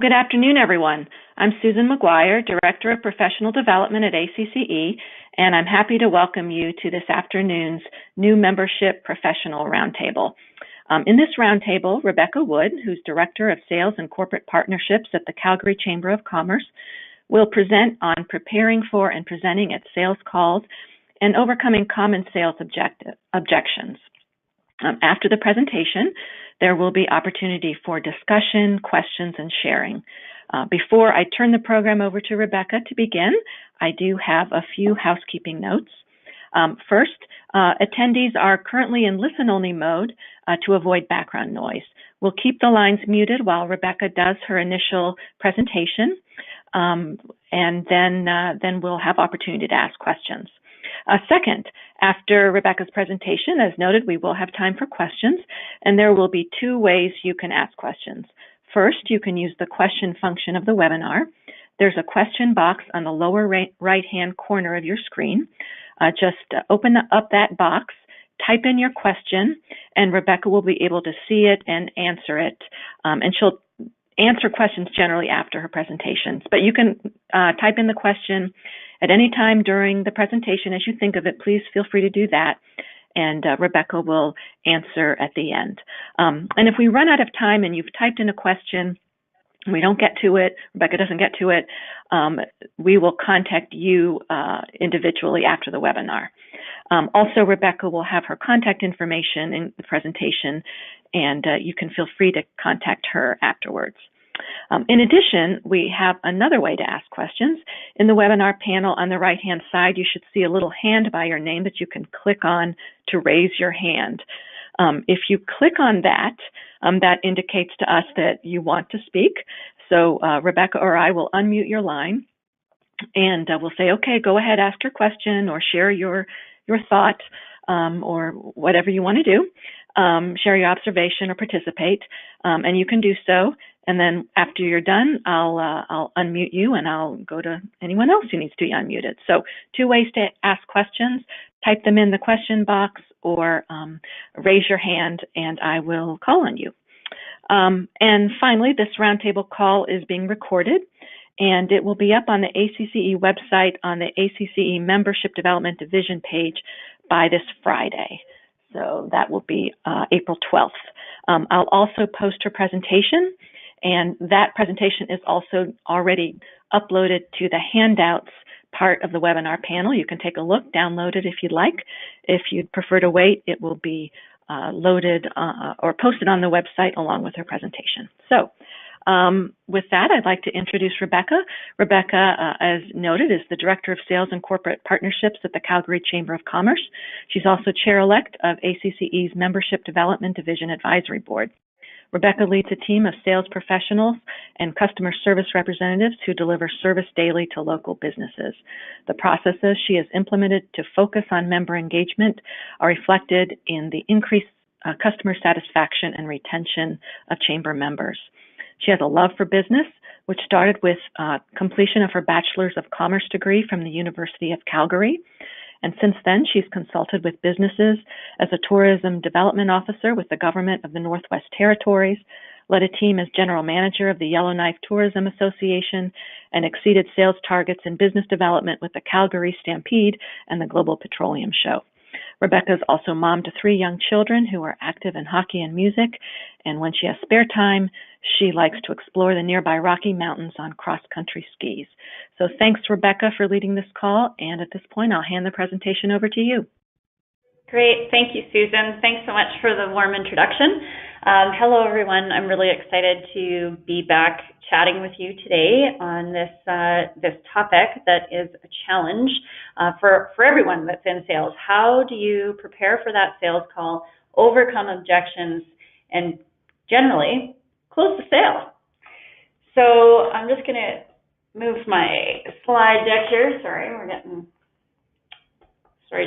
Good afternoon, everyone. I'm Susan McGuire, Director of Professional Development at ACCE, and I'm happy to welcome you to this afternoon's New Membership Professional Roundtable. In this roundtable, Rebecca Wood, who's Director of Sales and Corporate Partnerships at the Calgary Chamber of Commerce, will present on preparing for and presenting at sales calls and overcoming common sales objections. After the presentation, there will be opportunity for discussion, questions, and sharing. Before I turn the program over to Rebecca to begin, I do have a few housekeeping notes. First, attendees are currently in listen-only mode to avoid background noise. We'll keep the lines muted while Rebecca does her initial presentation, and then we'll have opportunity to ask questions. Second, after Rebecca's presentation, as noted, we will have time for questions, and there will be two ways you can ask questions. First, you can use the question function of the webinar. There's a question box on the lower right-hand corner of your screen. Just open up that box, type in your question, and Rebecca will be able to see it and answer it. And she'll answer questions generally after her presentations. But you can type in the question at any time during the presentation as you think of it. Please feel free to do that, and Rebecca will answer at the end. And if we run out of time and you've typed in a question, we don't get to it, Rebecca doesn't get to it, we will contact you individually after the webinar. Also, Rebecca will have her contact information in the presentation, and you can feel free to contact her afterwards. In addition, we have another way to ask questions. In the webinar panel on the right-hand side, you should see a little hand by your name that you can click on to raise your hand. If you click on that, that indicates to us that you want to speak. So Rebecca or I will unmute your line, and we'll say, okay, go ahead, ask your question or share your thought or whatever you want to do. Share your observation or participate, and you can do so. And then after you're done, I'll unmute you and I'll go to anyone else who needs to be unmuted. So two ways to ask questions: type them in the question box or raise your hand and I will call on you. And finally, this roundtable call is being recorded, and it will be up on the ACCE website on the ACCE Membership Development Division page by this Friday. So that will be April 12th. I'll also post her presentation, and that presentation is also already uploaded to the handouts part of the webinar panel. You can take a look, download it if you'd like. If you'd prefer to wait, it will be loaded or posted on the website along with her presentation. So with that, I'd like to introduce Rebecca. Rebecca, as noted, is the Director of Sales and Corporate Partnerships at the Calgary Chamber of Commerce. She's also Chair-elect of ACCE's Membership Development Division Advisory Board. Rebecca leads a team of sales professionals and customer service representatives who deliver service daily to local businesses. The processes she has implemented to focus on member engagement are reflected in the increased customer satisfaction and retention of chamber members. She has a love for business, which started with completion of her Bachelor's of Commerce degree from the University of Calgary. And since then, she's consulted with businesses as a tourism development officer with the government of the Northwest Territories, led a team as general manager of the Yellowknife Tourism Association, and exceeded sales targets in business development with the Calgary Stampede and the Global Petroleum Show. Rebecca is also mom to 3 young children who are active in hockey and music, and when she has spare time, she likes to explore the nearby Rocky Mountains on cross-country skis. So thanks, Rebecca, for leading this call, and at this point, I'll hand the presentation over to you. Great. Thank you, Susan. Thanks so much for the warm introduction. Hello, everyone. I'm really excited to be back chatting with you today on this topic that is a challenge for everyone that's in sales. How do you prepare for that sales call, overcome objections, and generally close the sale? So I'm just going to move my slide deck here. Sorry,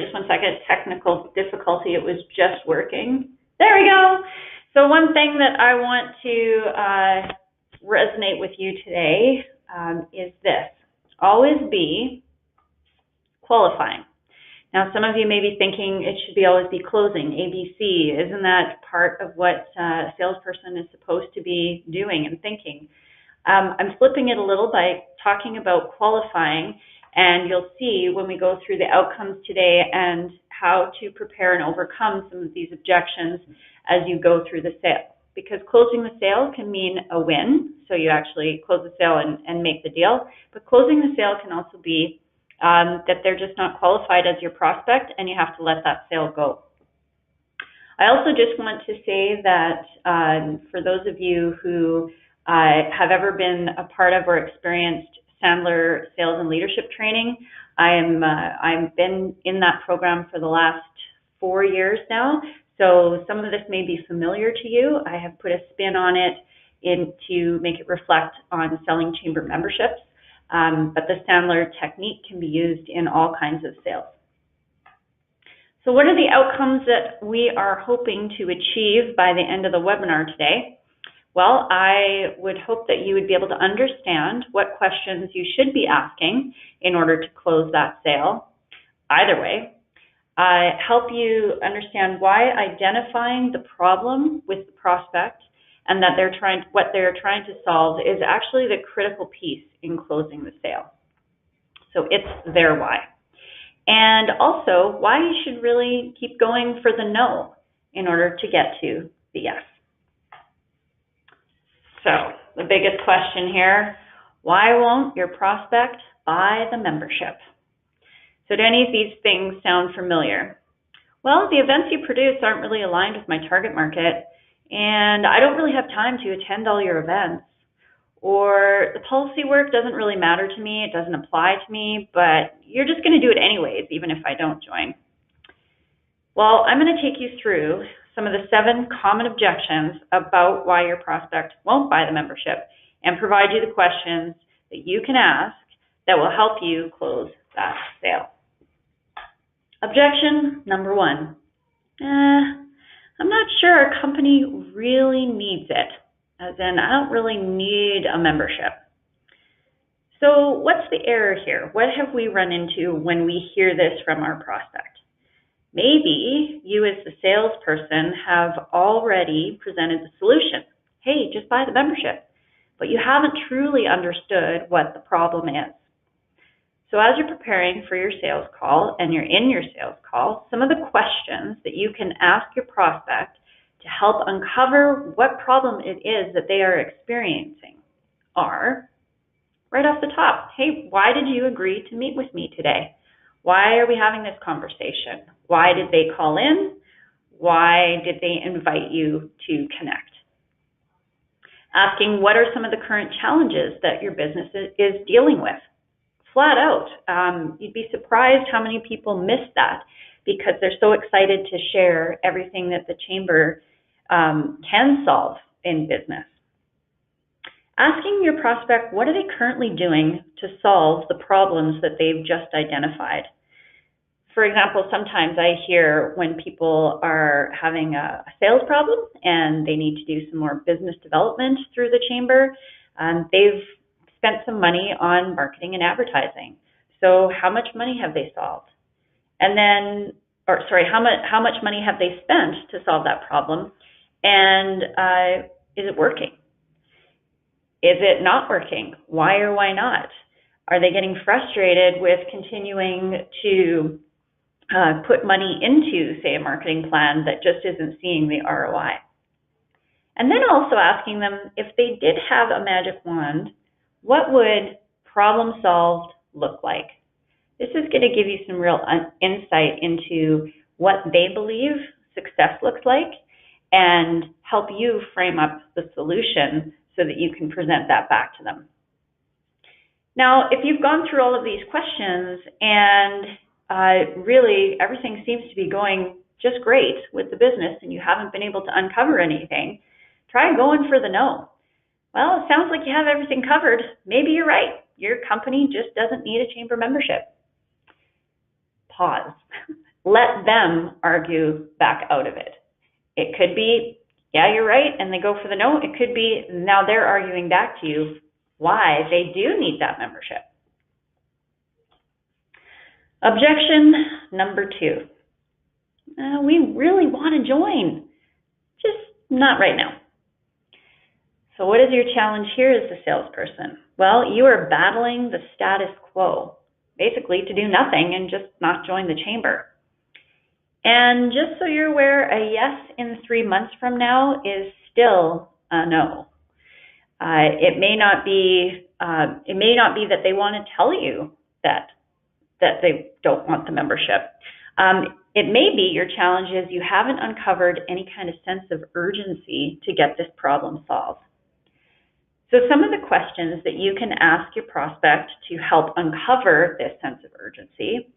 just one second. Technical difficulty. It was just working. There we go. So one thing that I want to resonate with you today is this. Always be qualifying. Now, some of you may be thinking it should always be closing, ABC. Isn't that part of what a salesperson is supposed to be doing and thinking? I'm flipping it a little by talking about qualifying, and you'll see when we go through the outcomes today and how to prepare and overcome some of these objections as you go through the sale. Because closing the sale can mean a win, so you actually close the sale and make the deal, but closing the sale can also be that they're just not qualified as your prospect and you have to let that sale go. I also just want to say that for those of you who have ever been a part of or experienced Sandler sales and leadership training, I've been in that program for the last 4 years now, so some of this may be familiar to you. I have put a spin on it to make it reflect on selling chamber memberships, but the Sandler technique can be used in all kinds of sales. So what are the outcomes that we are hoping to achieve by the end of the webinar today? Well, I would hope that you would be able to understand what questions you should be asking in order to close that sale. Either way, help you understand why identifying the problem with the prospect and that what they're trying to solve is actually the critical piece in closing the sale. So it's their why. And also why you should really keep going for the no in order to get to the yes. So the biggest question here, why won't your prospect buy the membership? So do any of these things sound familiar? Well, the events you produce aren't really aligned with my target market, and I don't really have time to attend all your events. Or the policy work doesn't really matter to me, it doesn't apply to me, but you're just going to do it anyways, even if I don't join. Well, I'm going to take you through some of the 7 common objections about why your prospect won't buy the membership and provide you the questions that you can ask that will help you close that sale. Objection number 1. I'm not sure our company really needs it. As in, I don't really need a membership. So what's the error here? What have we run into when we hear this from our prospect? Maybe you as the salesperson have already presented the solution. Hey, just buy the membership. But you haven't truly understood what the problem is. So as you're preparing for your sales call and you're in your sales call, some of the questions that you can ask your prospect to help uncover what problem it is that they are experiencing are, right off the top, hey, why did you agree to meet with me today? Why are we having this conversation? Why did they call in? Why did they invite you to connect? Asking what are some of the current challenges that your business is dealing with? Flat out. You'd be surprised how many people miss that because they're so excited to share everything that the chamber can solve in business. Asking your prospect, what are they currently doing to solve the problems that they've just identified? For example, sometimes I hear when people are having a sales problem and they need to do some more business development through the chamber, they've spent some money on marketing and advertising. So how much money have they solved? And then, how much money have they spent to solve that problem? And is it working? Is it not working? Why or why not? Are they getting frustrated with continuing to put money into, say, a marketing plan that just isn't seeing the ROI? And then also asking them, if they did have a magic wand, what would problem solved look like? This is going to give you some real insight into what they believe success looks like and help you frame up the solution so that you can present that back to them. Now, if you've gone through all of these questions and really everything seems to be going just great with the business and you haven't been able to uncover anything, try going for the no. Well, it sounds like you have everything covered. Maybe you're right. Your company just doesn't need a chamber membership. Pause. Let them argue back out of it. It could be, yeah, you're right, and they go for the no. It could be, now they're arguing back to you why they do need that membership. Objection number 2. We really want to join, just not right now. So what is your challenge here as the salesperson? Well, you are battling the status quo, basically to do nothing and just not join the chamber. And just so you're aware, a yes in 3 months from now is still a no. It may not be that they want to tell you that they don't want the membership. It may be your challenge is you haven't uncovered any kind of sense of urgency to get this problem solved. So some of the questions that you can ask your prospect to help uncover this sense of urgency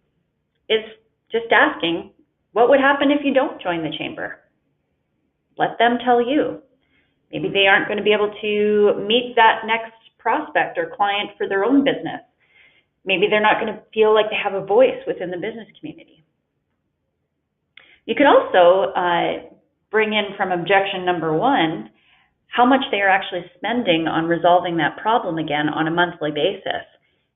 is just asking, what would happen if you don't join the chamber? Let them tell you. Maybe they aren't going to be able to meet that next prospect or client for their own business. Maybe they're not going to feel like they have a voice within the business community. You could also bring in from objection number 1, how much they are actually spending on resolving that problem again on a monthly basis,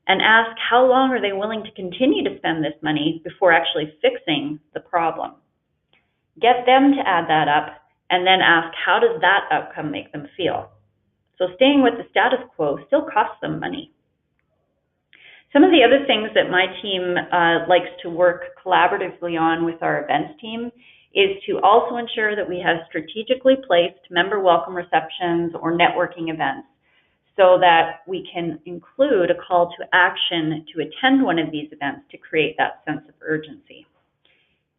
and ask how long are they willing to continue to spend this money before actually fixing the problem. Get them to add that up and then ask how does that outcome make them feel. So staying with the status quo still costs them money. Some of the other things that my team likes to work collaboratively on with our events team is to also ensure that we have strategically placed member welcome receptions or networking events so that we can include a call to action to attend one of these events to create that sense of urgency.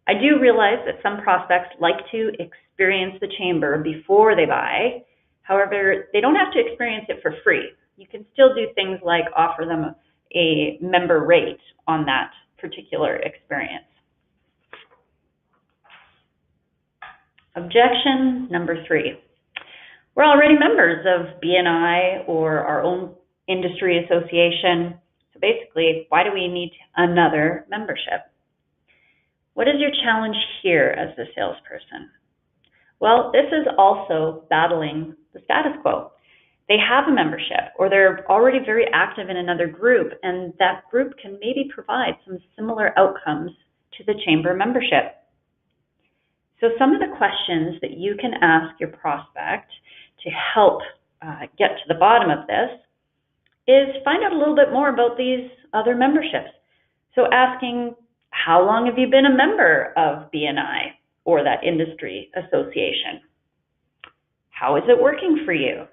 I do realize that some prospects like to experience the chamber before they buy. However, they don't have to experience it for free. You can still do things like offer them a member rate on that particular experience. Objection number 3. We're already members of BNI or our own industry association. So basically, why do we need another membership? What is your challenge here as the salesperson? Well, this is also battling the status quo. They have a membership or they're already very active in another group, and that group can maybe provide some similar outcomes to the chamber membership. So some of the questions that you can ask your prospect to help get to the bottom of this is find out a little bit more about these other memberships. So asking, how long have you been a member of BNI or that industry association? How is it working for you?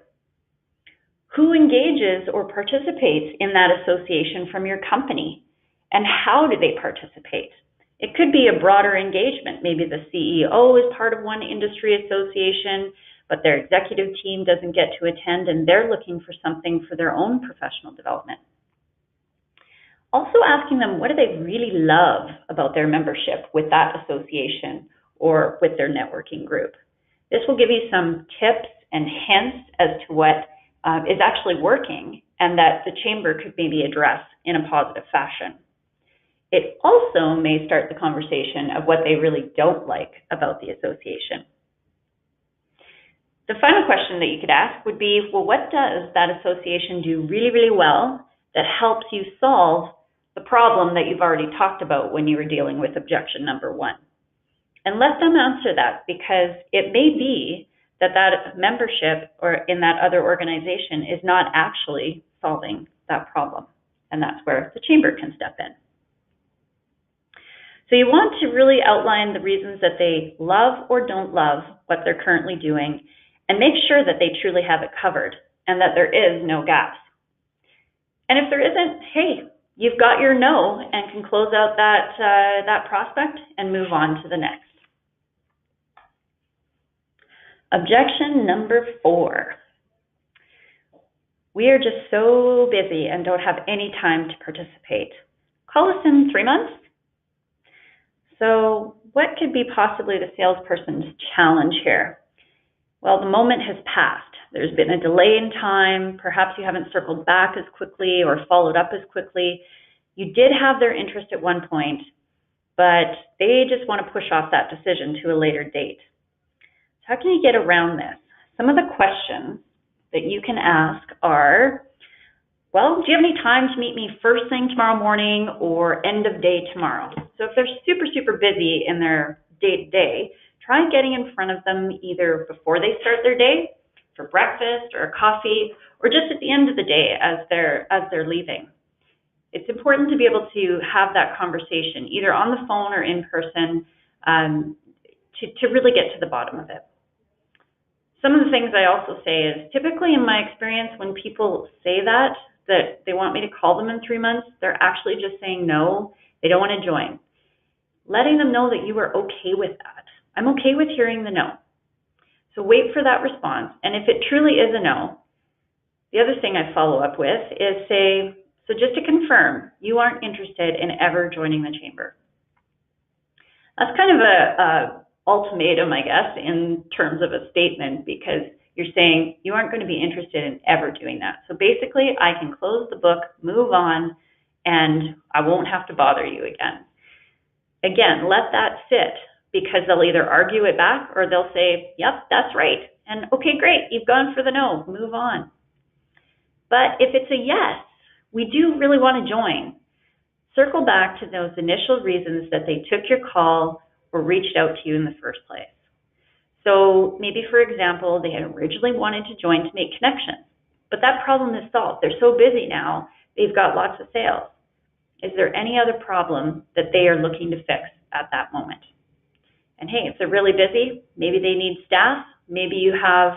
Who engages or participates in that association from your company? And how do they participate? It could be a broader engagement. Maybe the CEO is part of one industry association, but their executive team doesn't get to attend and they're looking for something for their own professional development. Also asking them, what do they really love about their membership with that association or with their networking group? This will give you some tips and hints as to what is actually working and that the chamber could maybe address in a positive fashion. It also may start the conversation of what they really don't like about the association. The final question that you could ask would be, well, what does that association do really, really well that helps you solve the problem that you've already talked about when you were dealing with objection number 1? And let them answer that, because it may be that that membership or in that other organization is not actually solving that problem. And that's where the chamber can step in. So you want to really outline the reasons that they love or don't love what they're currently doing, and make sure that they truly have it covered and that there is no gaps. And if there isn't, hey, you've got your no and can close out that prospect and move on to the next. Objection number 4. We are just so busy and don't have any time to participate. Call us in 3 months. So what could be possibly the salesperson's challenge here? Well, the moment has passed. There's been a delay in time. Perhaps you haven't circled back as quickly or followed up as quickly. You did have their interest at one point, but they just want to push off that decision to a later date. So how can you get around this? Some of the questions that you can ask are, well, do you have any time to meet me first thing tomorrow morning or end of day tomorrow? So if they're super, super busy in their day-to-day, try getting in front of them either before they start their day for breakfast or coffee, or just at the end of the day as they're leaving. It's important to be able to have that conversation, either on the phone or in person, to really get to the bottom of it. Some of the things I also say is, typically in my experience, when people say that they want me to call them in 3 months, they're actually just saying no, they don't want to join. Letting them know that you are okay with that. I'm okay with hearing the no. So wait for that response. And if it truly is a no, the other thing I follow up with is say, so just to confirm, you aren't interested in ever joining the chamber. That's kind of a ultimatum, I guess, in terms of a statement, because you're saying you aren't going to be interested in ever doing that. So basically, I can close the book, move on, and I won't have to bother you again. Again, let that sit, because they'll either argue it back or they'll say, yep, that's right. And okay, great, you've gone for the no, move on. But if it's a yes, we do really want to join. Circle back to those initial reasons that they took your call or reached out to you in the first place. So maybe, for example, they had originally wanted to join to make connections, but that problem is solved. They're so busy now, they've got lots of sales. Is there any other problem that they are looking to fix at that moment? And hey, if they're really busy, maybe they need staff. Maybe you have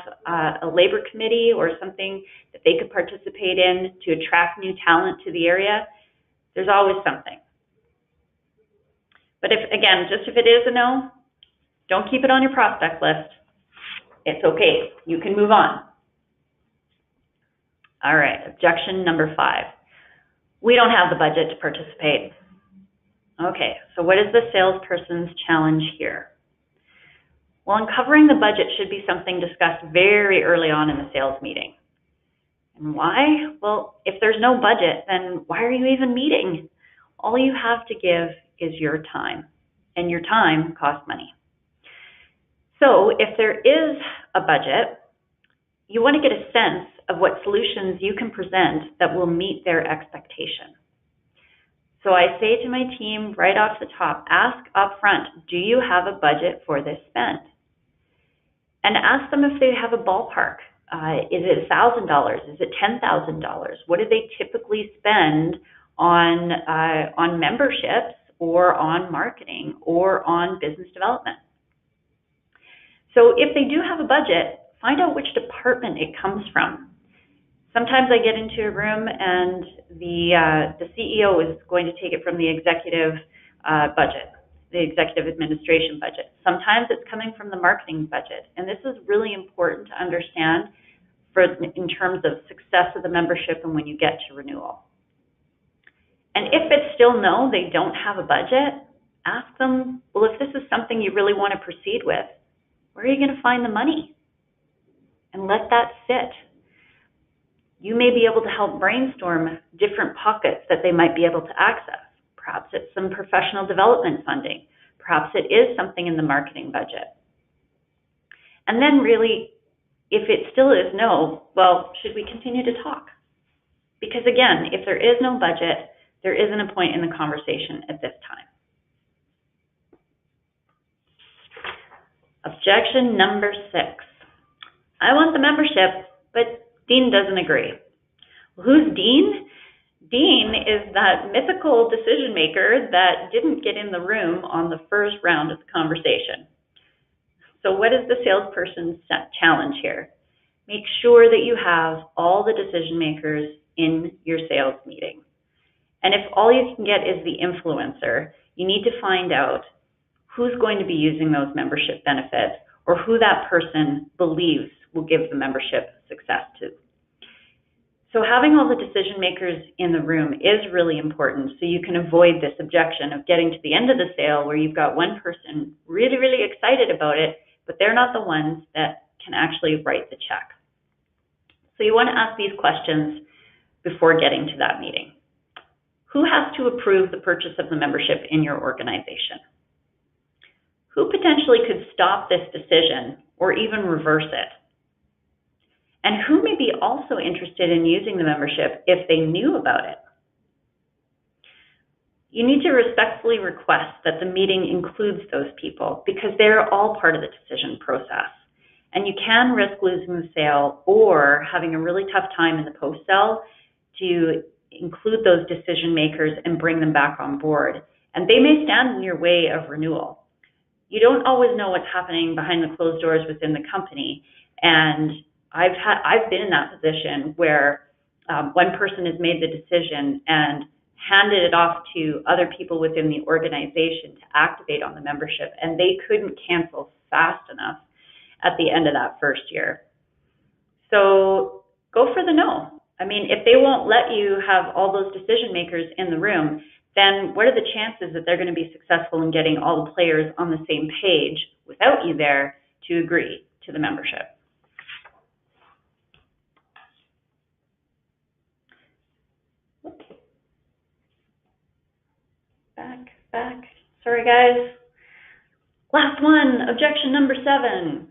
a labor committee or something that they could participate in to attract new talent to the area. There's always something. But if it is a no, don't keep it on your prospect list. It's okay. You can move on. All right, objection number 5. We don't have the budget to participate. Okay, so what is the salesperson's challenge here? Well, uncovering the budget should be something discussed very early on in the sales meeting. And why? Well, if there's no budget, then why are you even meeting? All you have to give is your time, and your time costs money. So if there is a budget, you want to get a sense of what solutions you can present that will meet their expectation. So I say to my team right off the top, ask up front, do you have a budget for this spend? And ask them if they have a ballpark. Is it $1,000? Is it $10,000? What do they typically spend on memberships or on marketing or on business development? So if they do have a budget, find out which department it comes from. Sometimes I get into a room and the CEO is going to take it from the executive budget, the executive administration budget. Sometimes it's coming from the marketing budget. And this is really important to understand in terms of success of the membership and when you get to renewal. And if it's still no, they don't have a budget, ask them, well, if this is something you really want to proceed with, where are you going to find the money? And let that sit. You may be able to help brainstorm different pockets that they might be able to access. Perhaps it's some professional development funding. Perhaps it is something in the marketing budget. And then really, if it still is no, well, should we continue to talk? Because again, if there is no budget, there isn't a point in the conversation at this time. Objection number 6. I want the membership, but Dean doesn't agree. Who's Dean? Dean is that mythical decision maker that didn't get in the room on the first round of the conversation. So what is the salesperson's challenge here? Make sure that you have all the decision makers in your sales meeting. And if all you can get is the influencer, you need to find out who's going to be using those membership benefits or who that person believes will give the membership success to. So having all the decision makers in the room is really important so you can avoid this objection of getting to the end of the sale where you've got one person really, really excited about it, but they're not the ones that can actually write the check. So you want to ask these questions before getting to that meeting. Who has to approve the purchase of the membership in your organization? Who potentially could stop this decision or even reverse it? And who may be also interested in using the membership if they knew about it? You need to respectfully request that the meeting includes those people because they're all part of the decision process. And you can risk losing the sale or having a really tough time in the post-sale to include those decision makers and bring them back on board. And they may stand in your way of renewal. You don't always know what's happening behind the closed doors within the company. And I've been in that position where one person has made the decision and handed it off to other people within the organization to activate on the membership, and they couldn't cancel fast enough at the end of that first year. So go for the no. I mean, if they won't let you have all those decision makers in the room, then what are the chances that they're going to be successful in getting all the players on the same page without you there to agree to the membership? Back. Sorry, guys. Last one, objection number 7.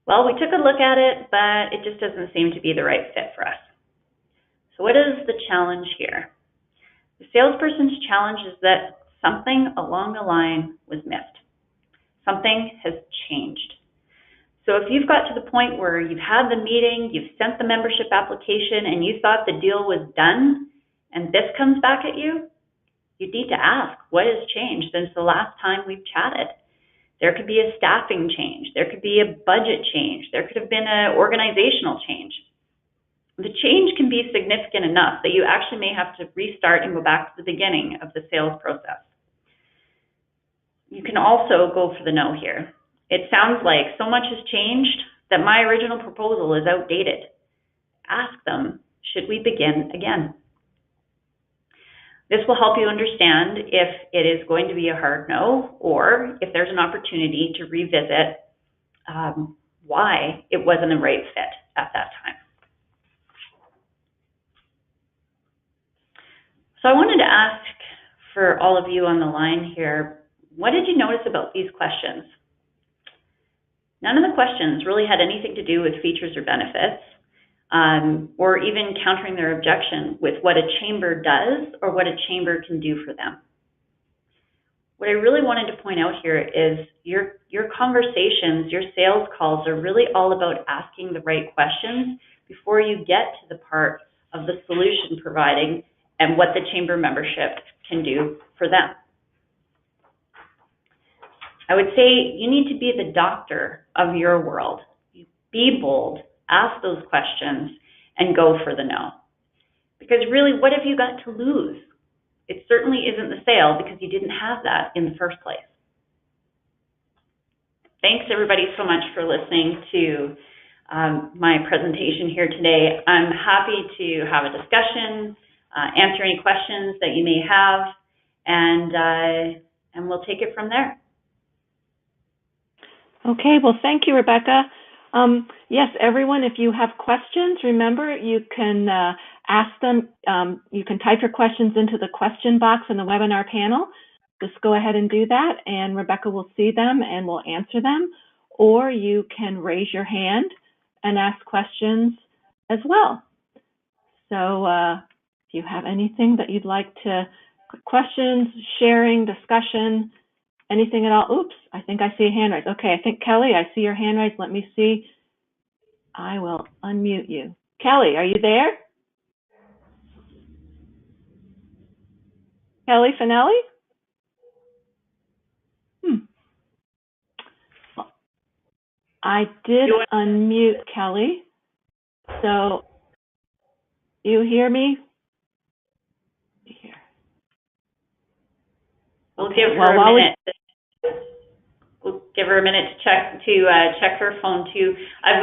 Well, we took a look at it, but it just doesn't seem to be the right fit for us. So what is the challenge here? The salesperson's challenge is that something along the line was missed. Something has changed. So if you've got to the point where you've had the meeting, you've sent the membership application, and you thought the deal was done, and this comes back at you, you need to ask, what has changed since the last time we've chatted? There could be a staffing change. There could be a budget change. There could have been an organizational change. The change can be significant enough that you actually may have to restart and go back to the beginning of the sales process. You can also go for the no here. It sounds like so much has changed that my original proposal is outdated. Ask them, should we begin again? This will help you understand if it is going to be a hard no, or if there's an opportunity to revisit why it wasn't a right fit at that time. So I wanted to ask for all of you on the line here, what did you notice about these questions? None of the questions really had anything to do with features or benefits, or even countering their objection with what a chamber does or what a chamber can do for them. What I really wanted to point out here is your conversations, your sales calls are really all about asking the right questions before you get to the part of the solution providing and what the chamber membership can do for them. I would say you need to be the doctor of your world. Be bold, ask those questions, and go for the no. Because really, what have you got to lose? It certainly isn't the sale because you didn't have that in the first place. Thanks everybody so much for listening to my presentation here today. I'm happy to have a discussion, answer any questions that you may have, and we'll take it from there. Okay, well, thank you, Rebecca. Yes, everyone, if you have questions, remember you can ask them. You can type your questions into the question box in the webinar panel. Just go ahead and do that, and Rebecca will see them and will answer them. Or you can raise your hand and ask questions as well. So if you have anything that you'd like to, questions, sharing, discussion, anything at all? Oops, I think I see a hand raised. Okay, I think Kelly, I see your hand raised. Let me see. I will unmute you. Kelly, are you there? Kelly Finelli? I did unmute Kelly. So you hear me? Here. We'll give her a minute. We'll give her a minute to check her phone too.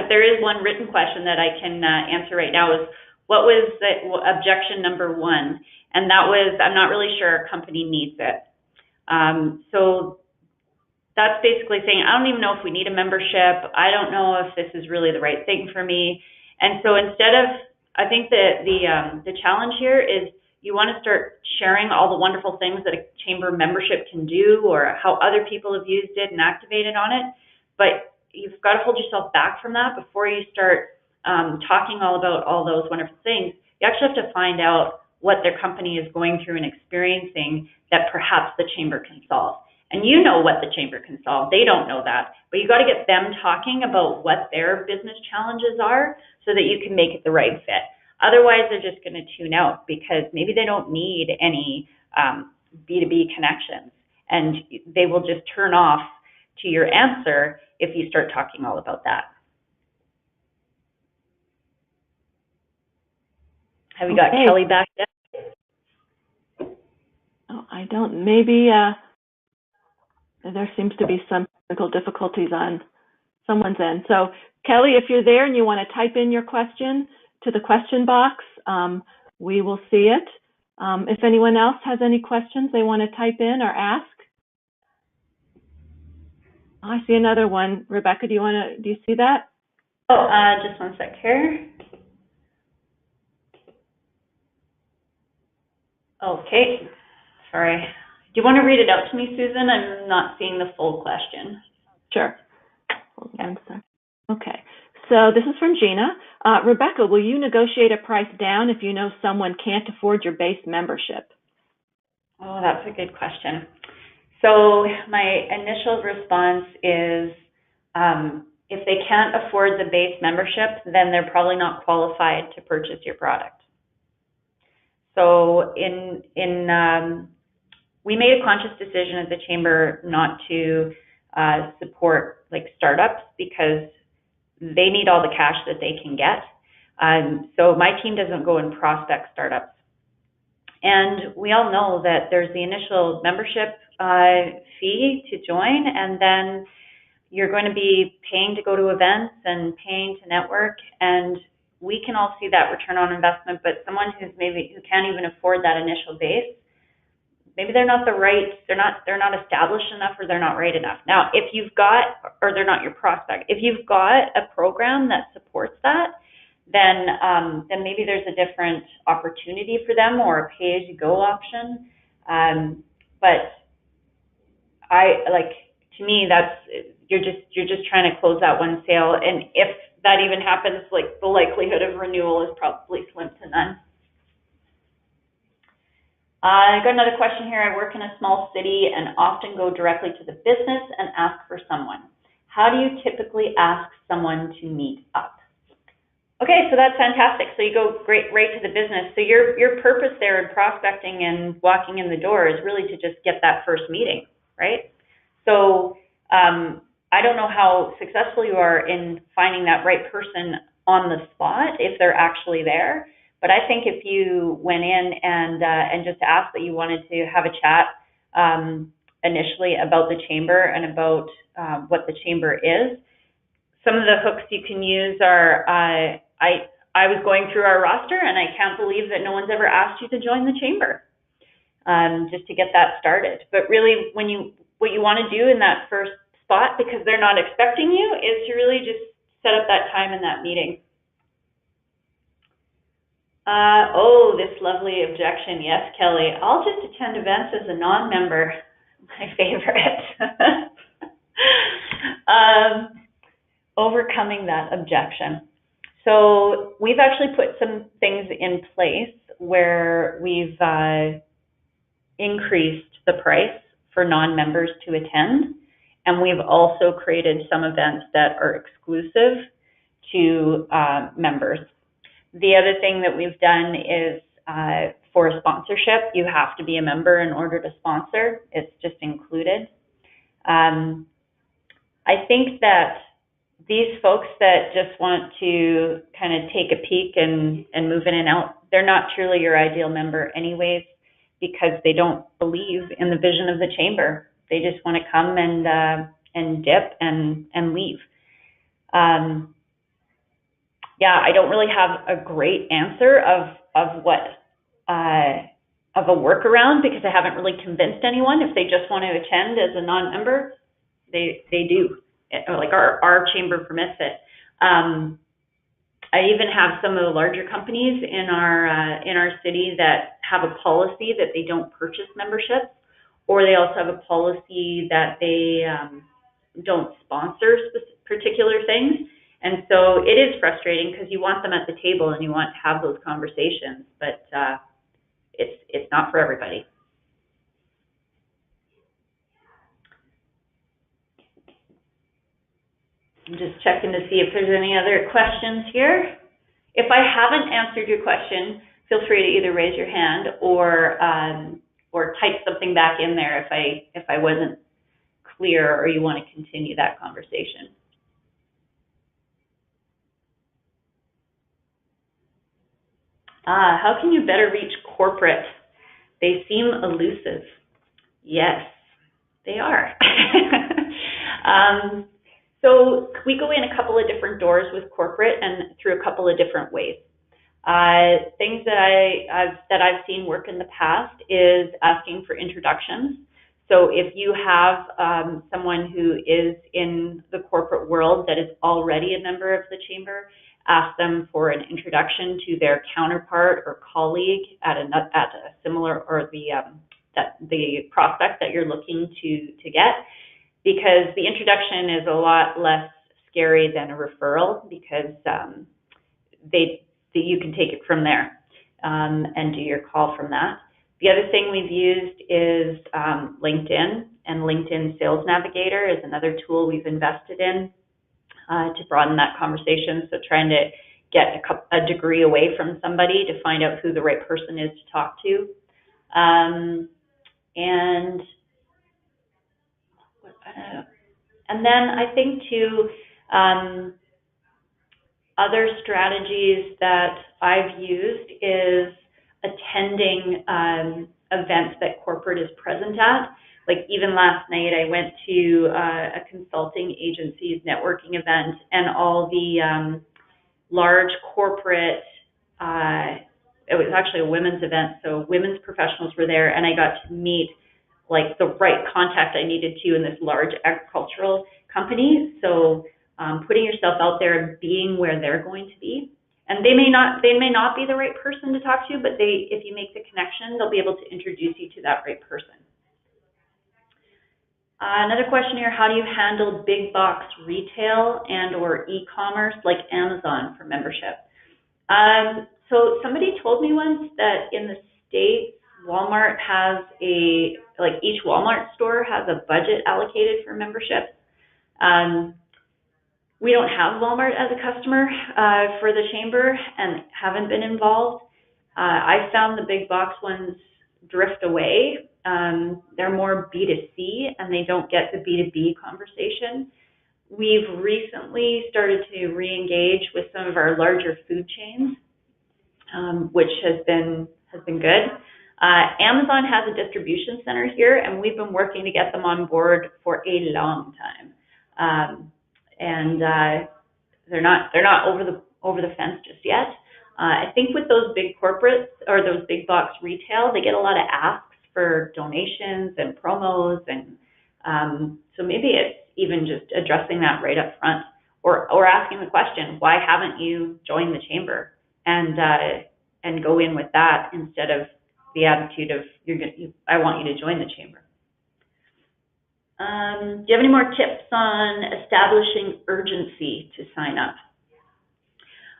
There is one written question that I can answer right now. Is what was the objection number 1? And that was, I'm not really sure our company needs it. So that's basically saying, I don't even know if we need a membership. I don't know if this is really the right thing for me. And so instead of, I think that the challenge here is you want to start sharing all the wonderful things that a chamber membership can do or how other people have used it and activated on it. But you've got to hold yourself back from that before you start talking all about all those wonderful things. You actually have to find out what their company is going through and experiencing that perhaps the chamber can solve. And you know what the chamber can solve. They don't know that. But you got to get them talking about what their business challenges are so that you can make it the right fit. Otherwise, they're just going to tune out because maybe they don't need any B2B connections. And they will just turn off to your answer if you start talking all about that. Have we got Kelly back yet? Oh, I don't. Maybe there seems to be some technical difficulties on someone's end. So, Kelly, if you're there and you want to type in your question to the question box, we will see it. If anyone else has any questions they want to type in or ask. I see another one. Rebecca, do you see that? Oh, just one sec here. Okay, sorry. Do you want to read it out to me, Susan? I'm not seeing the full question. Sure. Hold on a sec. Okay, so this is from Gina. Rebecca, will you negotiate a price down if you know someone can't afford your base membership? Oh, that's a good question. So my initial response is if they can't afford the base membership, then they're probably not qualified to purchase your product. So we made a conscious decision as a chamber not to support like startups because they need all the cash that they can get. So my team doesn't go and prospect startups. And we all know that there's the initial membership fee to join, and then you're going to be paying to go to events and paying to network, and we can all see that return on investment. But someone who can't even afford that initial base, maybe they're not established enough, or they're not right enough. Now, if you've got, or they're not your prospect, if you've got a program that supports that, then maybe there's a different opportunity for them or a pay-as-you-go option. But to me, you're just trying to close that one sale, and if that even happens, like the likelihood of renewal is probably slim to none. I got another question here. I work in a small city and often go directly to the business and ask for someone. How do you typically ask someone to meet up? Okay, so that's fantastic. So you go right to the business. So your purpose there in prospecting and walking in the door is really to just get that first meeting, right? So I don't know how successful you are in finding that right person on the spot if they're actually there. But I think if you went in and just asked that you wanted to have a chat initially about the chamber and about what the chamber is, some of the hooks you can use are, I was going through our roster and I can't believe that no one's ever asked you to join the chamber, just to get that started. But really, what you want to do in that first spot, because they're not expecting you, is to really just set up that time in that meeting. This lovely objection. Yes, Kelly, I'll just attend events as a non-member. My favorite. Overcoming that objection. So we've actually put some things in place where we've increased the price for non-members to attend, and we've also created some events that are exclusive to members. The other thing that we've done is for a sponsorship, you have to be a member in order to sponsor. It's just included. I think that these folks that just want to kind of take a peek and move in and out, they're not truly your ideal member anyways, because they don't believe in the vision of the chamber. They just want to come and dip and leave. I don't really have a great answer of a workaround, because I haven't really convinced anyone. If they just want to attend as a non-member, they do. Like our chamber permits it. I even have some of the larger companies in our city that have a policy that they don't purchase memberships, or they also have a policy that they don't sponsor particular things. And so it is frustrating, because you want them at the table and you want to have those conversations, but it's not for everybody. I'm just checking to see if there's any other questions here. If I haven't answered your question, feel free to either raise your hand or type something back in there if I wasn't clear or you want to continue that conversation. How can you better reach corporate? They seem elusive. Yes, they are. So we go in a couple of different doors with corporate and through a couple of different ways. Things that I've seen work in the past is asking for introductions. So if you have someone who is in the corporate world that is already a member of the chamber, ask them for an introduction to their counterpart or colleague at a similar, or the prospect that you're looking to get, because the introduction is a lot less scary than a referral, because you can take it from there and do your call from that. The other thing we've used is LinkedIn, and LinkedIn Sales Navigator is another tool we've invested in to broaden that conversation. So trying to get a degree away from somebody to find out who the right person is to talk to. And then I think too, other strategies that I've used is attending events that corporate is present at. Like even last night, I went to a consulting agency's networking event, and all the large corporate, it was actually a women's event, so women's professionals were there, and I got to meet like the right contact I needed to in this large agricultural company. So putting yourself out there and being where they're going to be. And they may not be the right person to talk to, but if you make the connection, they'll be able to introduce you to that right person. Another question here, how do you handle big box retail and or e-commerce like Amazon for membership? So somebody told me once that in the States, Walmart has each Walmart store has a budget allocated for membership. We don't have Walmart as a customer for the chamber and haven't been involved. I found the big box ones drift away. They're more B2C and they don't get the B2B conversation. We've recently started to re-engage with some of our larger food chains, which has been good. Amazon has a distribution center here, and we've been working to get them on board for a long time. And they're not over the fence just yet. I think with those big corporates or those big box retail, they get a lot of asks for donations and promos, and so maybe it's even just addressing that right up front, or asking the question, why haven't you joined the chamber, and go in with that instead of the attitude of I want you to join the chamber. Do you have any more tips on establishing urgency to sign up?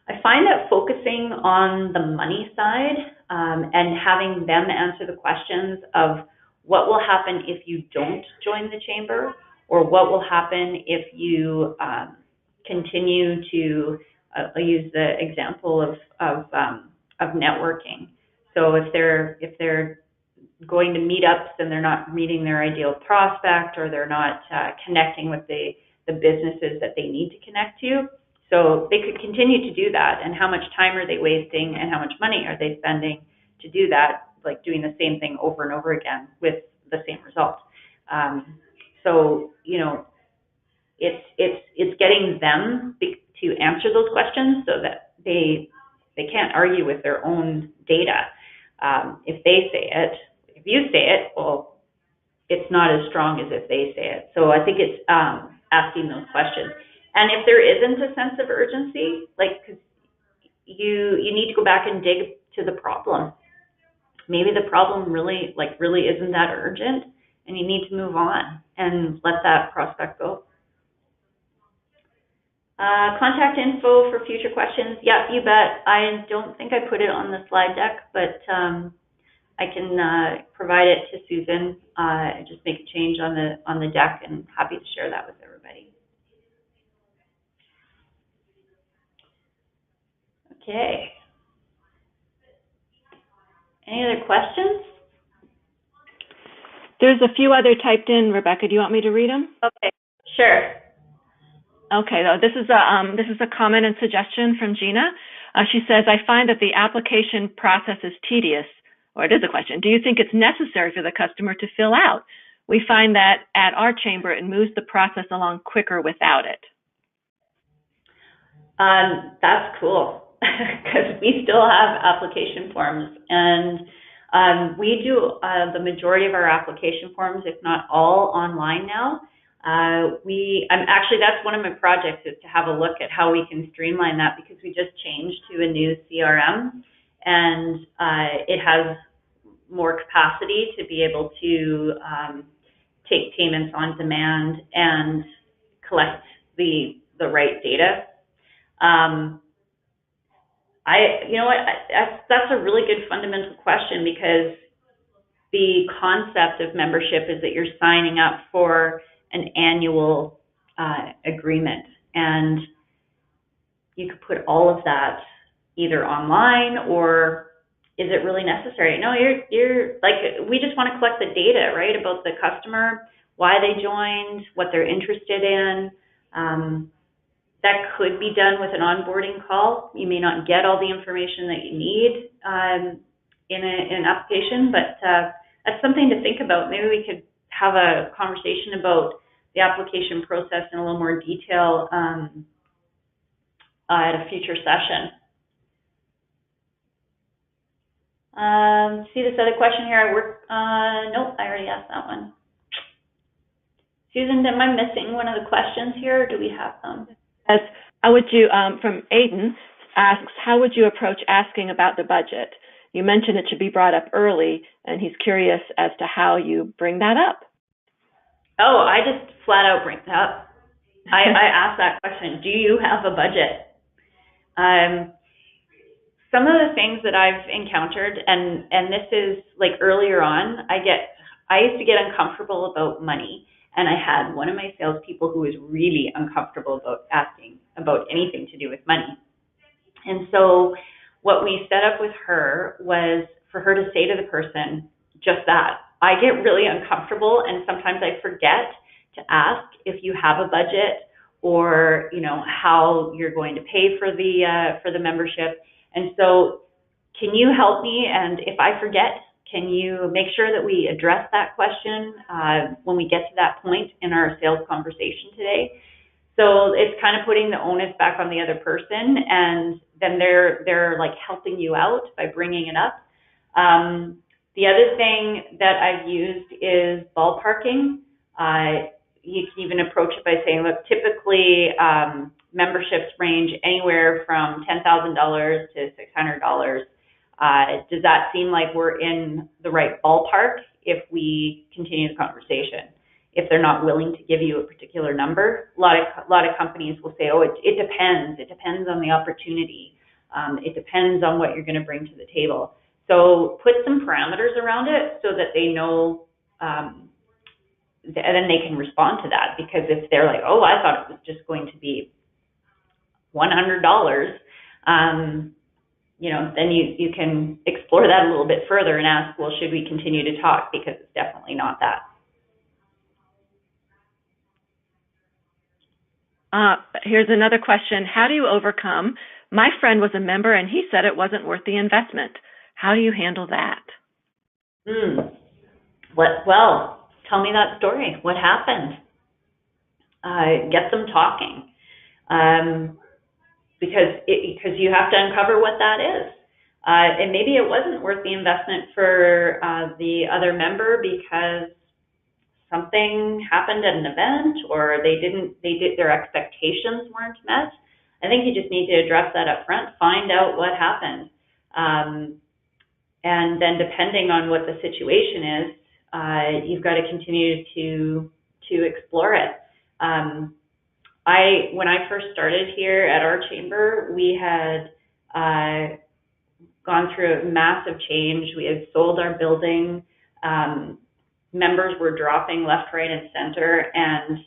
I find that focusing on the money side and having them answer the questions of what will happen if you don't join the chamber, or what will happen if you continue to, I'll use the example of networking. So if they're going to meetups and they're not meeting their ideal prospect, or they're not connecting with the businesses that they need to connect to, so they could continue to do that, and how much time are they wasting and how much money are they spending to do that, like doing the same thing over and over again with the same result. So it's getting them to answer those questions so that they can't argue with their own data. If they say it, if you say it, well, it's not as strong as if they say it. So I think it's asking those questions. And if there isn't a sense of urgency, like, 'cause you need to go back and dig to the problem. Maybe the problem really isn't that urgent, and you need to move on and let that prospect go. Contact info for future questions. Yeah, you bet. I don't think I put it on the slide deck, but I can provide it to Susan. Just make a change on the deck, and happy to share that with everybody. Okay. Any other questions? There's a few other typed in. Rebecca, do you want me to read them? Okay, sure. Okay, this is a comment and suggestion from Gina. She says, I find that the application process is tedious, or it is a question. Do you think it's necessary for the customer to fill out? We find that at our chamber, it moves the process along quicker without it. That's cool, because we still have application forms, and we do the majority of our application forms, if not all, online now. Actually, that's one of my projects, is to have a look at how we can streamline that, because we just changed to a new CRM, and it has more capacity to be able to take payments on demand and collect the right data. You know what, that's a really good fundamental question, because the concept of membership is that you're signing up for an annual agreement, and you could put all of that either online, or is it really necessary? No, you're like, we just want to collect the data, right, about the customer, why they joined, what they're interested in. That could be done with an onboarding call. You may not get all the information that you need in an application, but that's something to think about. Maybe we could have a conversation about the application process in a little more detail at a future session. See this other question here. Nope, I already asked that one. Susan, am I missing one of the questions here, or do we have them? Yes. How would you, from Aiden, asks, how would you approach asking about the budget? You mentioned it should be brought up early, and he's curious as to how you bring that up. Oh, I just flat out bring it up. I asked that question. Do you have a budget? Some of the things that I've encountered, and this is like earlier on, I used to get uncomfortable about money. And I had one of my salespeople who was really uncomfortable about asking about anything to do with money. And so what we set up with her was for her to say to the person just that. I get really uncomfortable, and sometimes I forget to ask if you have a budget, or how you're going to pay for the membership. And so, can you help me? And if I forget, can you make sure that we address that question when we get to that point in our sales conversation today? So it's kind of putting the onus back on the other person, and then they're like helping you out by bringing it up. The other thing that I've used is ballparking. You can even approach it by saying, look, typically memberships range anywhere from $10,000 to $600. Does that seem like we're in the right ballpark if we continue the conversation? If they're not willing to give you a particular number, a lot of companies will say, oh, it depends. It depends on the opportunity. It depends on what you're going to bring to the table. So put some parameters around it so that they know, and then they can respond to that. Because if they're like, oh, I thought it was just going to be $100, then you can explore that a little bit further and ask, well, should we continue to talk? Because it's definitely not that. Here's another question. How do you overcome, my friend was a member and he said it wasn't worth the investment. How do you handle that? Well, tell me that story. What happened? Get them talking. Because you have to uncover what that is. And maybe it wasn't worth the investment for the other member because something happened at an event, or their expectations weren't met. I think you just need to address that up front, find out what happened. And then depending on what the situation is, you've got to continue to explore it. When I first started here at our chamber, we had gone through a massive change. We had sold our building. Members were dropping left, right, and center, and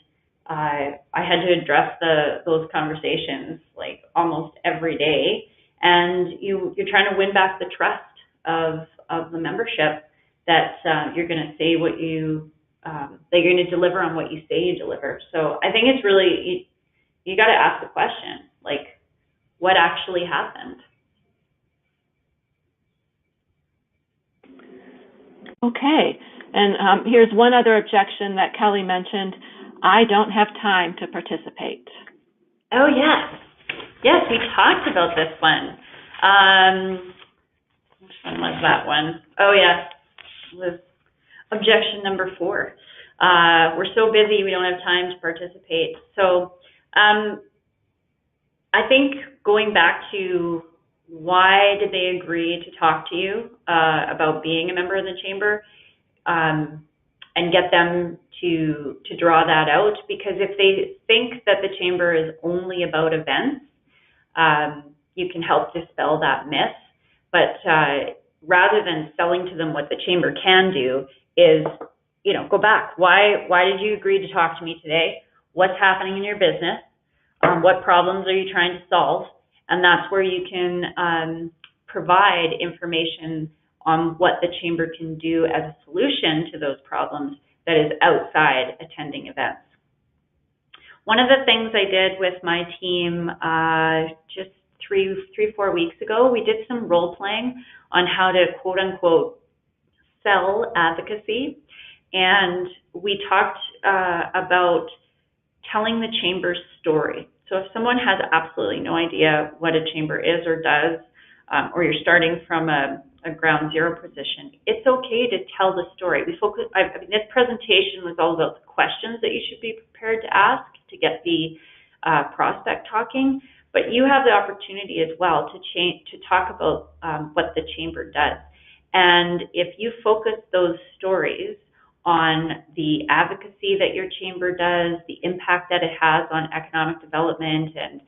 I had to address those conversations like almost every day. and you're trying to win back the trust of the membership that you're going to say what you that you're going to deliver on what you say you deliver. So I think it's really you got to ask the question, like, what actually happened? Okay, and here's one other objection that Kelly mentioned. I don't have time to participate. Oh, yes. Yes, we talked about this one. Which one was that one? Oh, yeah. It was objection number 4. We're so busy, we don't have time to participate. So I think going back to why did they agree to talk to you about being a member of the chamber, and get them to draw that out, because if they think that the chamber is only about events, you can help dispel that myth. But rather than selling to them what the chamber can do, is, go back. Why did you agree to talk to me today? What's happening in your business? What problems are you trying to solve? And that's where you can provide information on what the chamber can do as a solution to those problems that is outside attending events. One of the things I did with my team just 4 weeks ago, we did some role playing on how to quote unquote sell advocacy. And we talked about telling the chamber's story. So if someone has absolutely no idea what a chamber is or does, or you're starting from a ground zero position, it's okay to tell the story. This presentation was all about the questions that you should be prepared to ask to get the prospect talking, but you have the opportunity as well to talk about what the chamber does. And if you focus those stories on the advocacy that your chamber does, the impact that it has on economic development and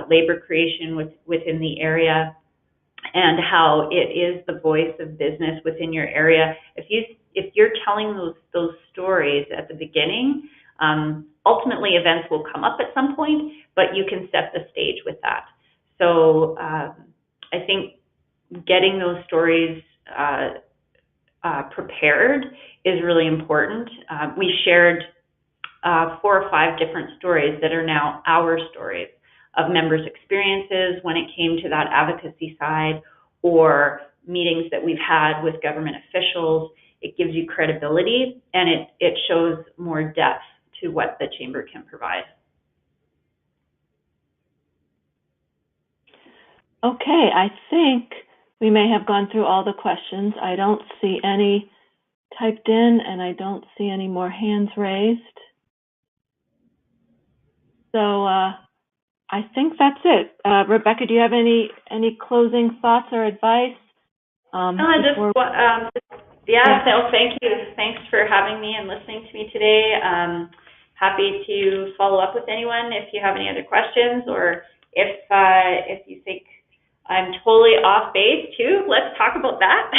labor creation within the area, and how it is the voice of business within your area. If you're telling those stories at the beginning, ultimately events will come up at some point, but you can set the stage with that. So I think getting those stories prepared is really important. We shared 4 or 5 different stories that are now our stories of members' experiences when it came to that advocacy side, or meetings that we've had with government officials. It gives you credibility, and it shows more depth to what the chamber can provide. Okay, I think we may have gone through all the questions. I don't see any typed in, and I don't see any more hands raised. So I think that's it. Rebecca, do you have any closing thoughts or advice? Thank you. Thanks for having me and listening to me today. Happy to follow up with anyone if you have any other questions, or if you think I'm totally off base too, let's talk about that.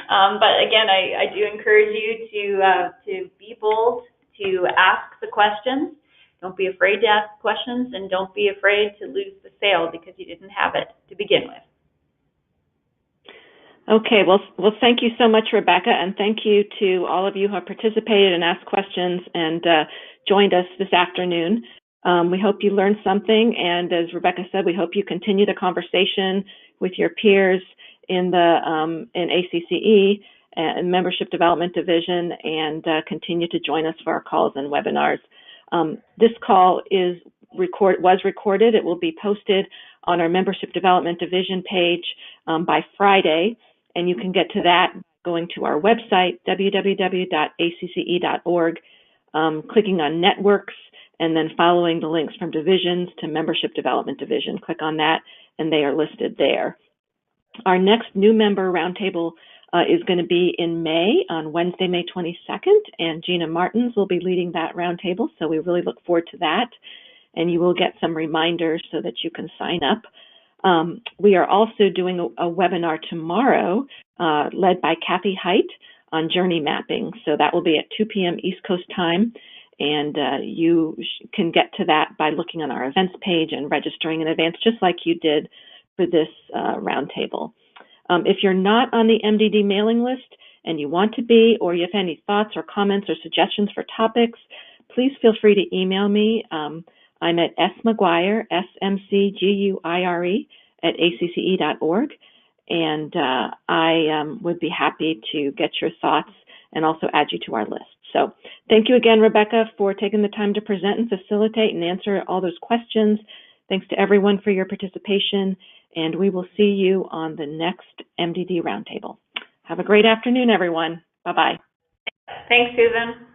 But again, I do encourage you to be bold, to ask the questions. Don't be afraid to ask questions, and don't be afraid to lose the sale because you didn't have it to begin with. Okay, well, thank you so much, Rebecca, and thank you to all of you who have participated and asked questions and joined us this afternoon. We hope you learned something, and as Rebecca said, we hope you continue the conversation with your peers in ACCE and Membership Development Division, and continue to join us for our calls and webinars. This call was recorded. It will be posted on our Membership Development Division page by Friday, and you can get to that going to our website, www.acce.org, clicking on Networks, and then following the links from divisions to Membership Development Division. Click on that, and they are listed there. Our next new member roundtable is going to be in May, on Wednesday, May 22nd, and Gina Martins will be leading that roundtable, so we really look forward to that, and you will get some reminders so that you can sign up. We are also doing a webinar tomorrow led by Kathy Height on journey mapping, so that will be at 2 p.m. East Coast time, and you can get to that by looking on our events page and registering in advance, just like you did for this roundtable. If you're not on the MDD mailing list and you want to be, or you have any thoughts or comments or suggestions for topics, please feel free to email me. I'm at smcguire, smcguire, @acce.org, and I would be happy to get your thoughts and also add you to our list. So thank you again, Rebecca, for taking the time to present and facilitate and answer all those questions. Thanks to everyone for your participation, and we will see you on the next MDD Roundtable. Have a great afternoon, everyone. Bye-bye. Thanks, Susan.